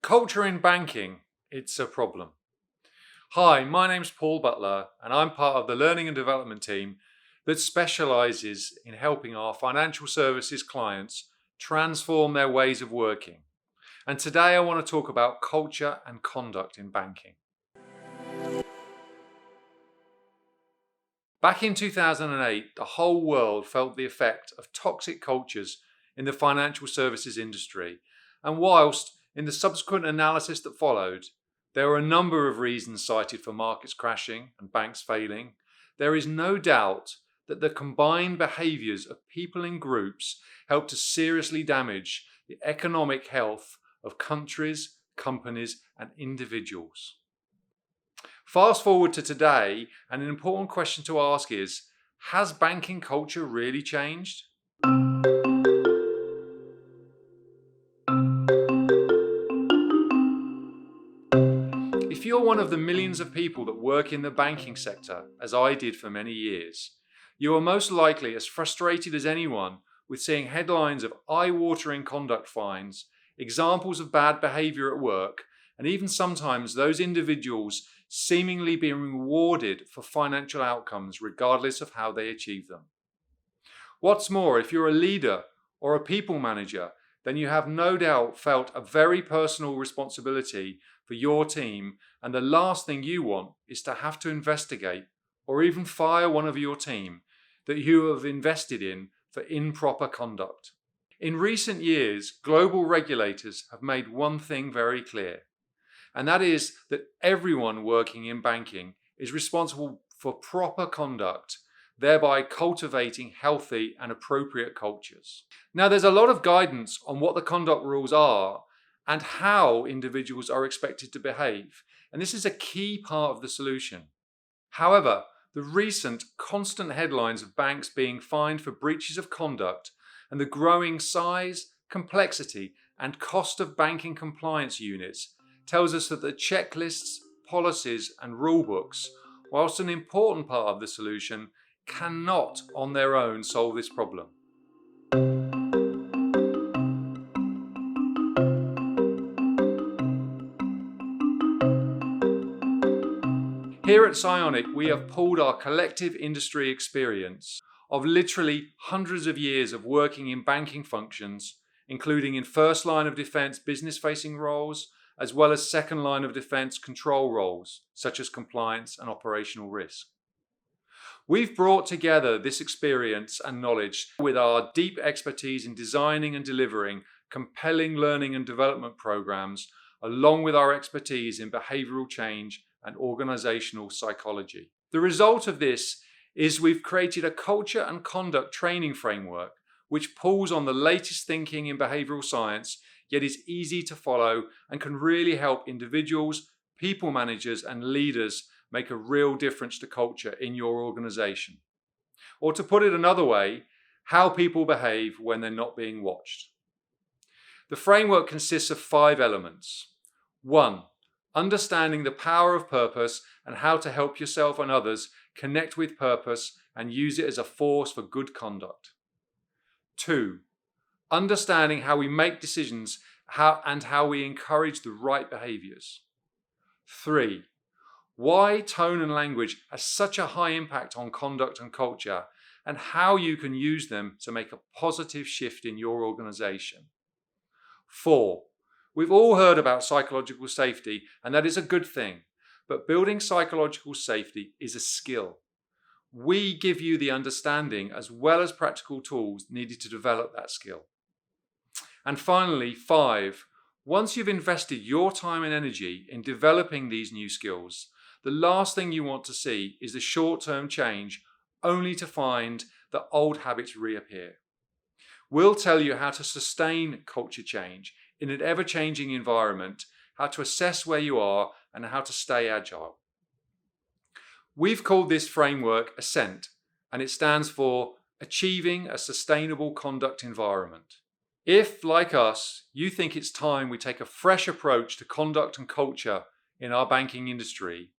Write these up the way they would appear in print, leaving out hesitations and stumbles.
Culture in banking, it's a problem. Hi, my name's Paul Butler, and I'm part of the learning and development team that specialises in helping our financial services clients transform their ways of working. And today I want to talk about culture and conduct in banking. Back in 2008, the whole world felt the effect of toxic cultures in the financial services industry, and whilst in the subsequent analysis that followed, there were a number of reasons cited for markets crashing and banks failing, there is no doubt that the combined behaviours of people in groups helped to seriously damage the economic health of countries, companies and individuals. Fast forward to today, and an important question to ask is, has banking culture really changed? If you're one of the millions of people that work in the banking sector, as I did for many years, you are most likely as frustrated as anyone with seeing headlines of eye-watering conduct fines, examples of bad behaviour at work, and even sometimes those individuals seemingly being rewarded for financial outcomes regardless of how they achieve them. What's more, if you're a leader or a people manager, then you have no doubt felt a very personal responsibility for your team, and the last thing you want is to have to investigate or even fire one of your team that you have invested in for improper conduct. In recent years, global regulators have made one thing very clear, and that is that everyone working in banking is responsible for proper conduct, thereby cultivating healthy and appropriate cultures. Now, there's a lot of guidance on what the conduct rules are and how individuals are expected to behave, and this is a key part of the solution. However, the recent constant headlines of banks being fined for breaches of conduct and the growing size, complexity and cost of banking compliance units tells us that the checklists, policies and rulebooks, whilst an important part of the solution, cannot on their own solve this problem. Here at Sionic, we have pooled our collective industry experience of literally hundreds of years of working in banking functions, including in first line of defence business-facing roles, as well as second line of defence control roles, such as compliance and operational risk. We've brought together this experience and knowledge with our deep expertise in designing and delivering compelling learning and development programs, along with our expertise in behavioural change and organisational psychology. The result of this is we've created a culture and conduct training framework which pulls on the latest thinking in behavioural science, yet is easy to follow and can really help individuals, people managers and leaders make a real difference to culture in your organisation. Or to put it another way, how people behave when they're not being watched. The framework consists of 5 elements. 1. Understanding the power of purpose and how to help yourself and others connect with purpose and use it as a force for good conduct. 2. Understanding how we make decisions and how we encourage the right behaviours. 3. Why tone and language has such a high impact on conduct and culture, and how you can use them to make a positive shift in your organisation. 4. We've all heard about psychological safety, and that is a good thing, but building psychological safety is a skill. We give you the understanding as well as practical tools needed to develop that skill. And finally, 5. Once you've invested your time and energy in developing these new skills, the last thing you want to see is the short-term change only to find that old habits reappear. We'll tell you how to sustain culture change in an ever-changing environment, how to assess where you are and how to stay agile. We've called this framework ASCENT, and it stands for Achieving a Sustainable Conduct Environment. If, like us, you think it's time we take a fresh approach to conduct and culture in our banking industry,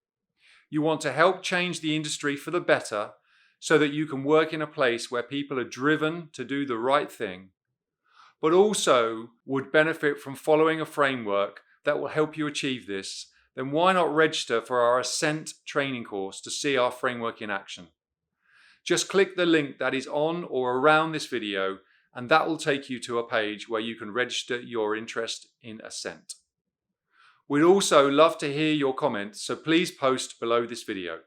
you want to help change the industry for the better so that you can work in a place where people are driven to do the right thing, but also would benefit from following a framework that will help you achieve this, then why not register for our Ascent training course to see our framework in action? Just click the link that is on or around this video, and that will take you to a page where you can register your interest in Ascent. We'd also love to hear your comments, so please post below this video.